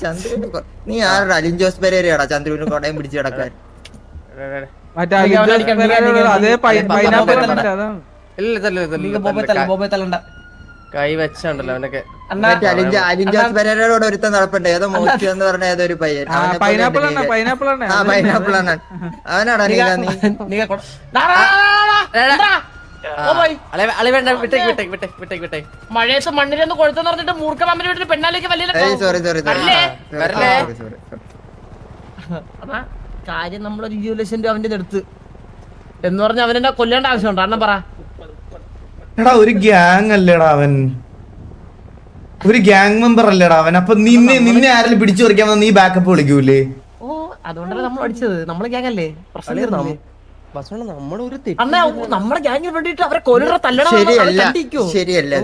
ചന്ദ്രന് നീ ആരുടെ അലിൻ ജോസ് പെരേരയാടാ ചന്ദ്രന് കൊടയം പിടിച്ച് കിടക്കാൻ? കൈ വെച്ചുണ്ടല്ലോ അവനൊക്കെ. അലിൻ ജോസ് പെരേരയോട് ഒരുത്തൻ നടപ്പുണ്ട്, ഏതോ മോശം എന്ന് പറഞ്ഞ ഏതോ ഒരു പയ്യൻ. പൈനാപ്പിൾ ആണ് അവനാടാ നീ മഴയത്ത് മണ്ണിലൊന്ന് കൊഴുത്തെന്ന് പറഞ്ഞിട്ട് മൂർഖ മാമന്റെ വീട്ടിൽ പെണ്ണാലേക്ക് വലിയ കാര്യം. നമ്മളൊരു 20 ലക്ഷം രൂപ അവന്റെ അടുത്ത് എന്ന് പറഞ്ഞ അവനെ കൊല്ലേണ്ട ആവശ്യമുണ്ടോ? അണ്ണൻ പറ. എടാ ഒരു ഗ്യാങ് അല്ലേടാ അവൻ, ഒരു ഗ്യാങ് മെമ്പർ അല്ലേടാ അവൻ. അപ്പൊ നിന്നെ ആരെങ്കിലും പിടിച്ചു പറിക്കാൻ നീ ബാക്കപ്പ് വിളിക്കൂലേ? ഓ അതുകൊണ്ടല്ലേ നമ്മൾ അടിച്ചത്. നമ്മളെ ഗ്യാങ് അല്ലേ പ്രശ്നം. നമ്മുടെ ഗ്യാങ്ങിന് വേണ്ടിട്ട് അവരെ കൊല്ലറ തല്ലണം. ശരിയല്ല.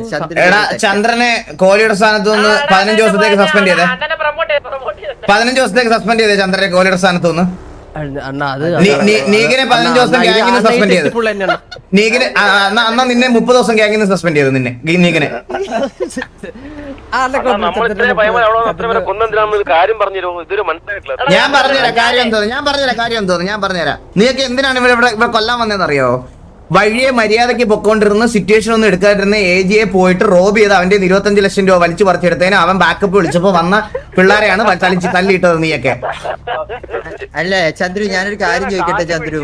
എടാ ചന്ദ്രനെ കോഹ്ലിയുടെ സ്ഥാനത്ത് നിന്ന് 15 ദിവസത്തേക്ക് സസ്പെൻഡ് ചെയ്തേ. 15 ദിവസത്തേക്ക് സസ്പെൻഡ് ചെയ്തേ ചന്ദ്രനെ കോഹ്ലിയുടെ സ്ഥാനത്ത് നിന്ന്. നീകിനെ 15 ദിവസം ഗ്യാങ്ങിന് സസ്പെൻഡ് ചെയ്ത്. നീകിനെ അന്നാ നിന്നെ 30 ദിവസം ഗ്യാങ്ങിന് സസ്പെൻഡ് ചെയ്തു നിന്നെ നീകിനെ. ഞാൻ പറഞ്ഞുതരാം കാര്യം തോന്നുന്നു. നീയൊക്കെ എന്തിനാണ് ഇവിടെ കൊല്ലാൻ വന്നതെന്ന് അറിയോ? വഴിയെ മര്യാദയ്ക്ക് പൊക്കോണ്ടിരുന്ന സിറ്റുവേഷൻ ഒന്നും എടുക്കാതിരുന്ന AGയെ പോയിട്ട് റോബ് ചെയ്ത് അവന്റെ 25 ലക്ഷം രൂപ വലിച്ചു പറിച്ചെടുത്തതിന് അവൻ ബാക്കപ്പ് വിളിച്ചപ്പോ വന്ന പിള്ളേരെയാണ് തല്ലിയിട്ടത് നീയൊക്കെ. അല്ലേ ചന്ദ്രു, ഞാനൊരു കാര്യം ചോദിക്കട്ടെ ചന്ദ്രു?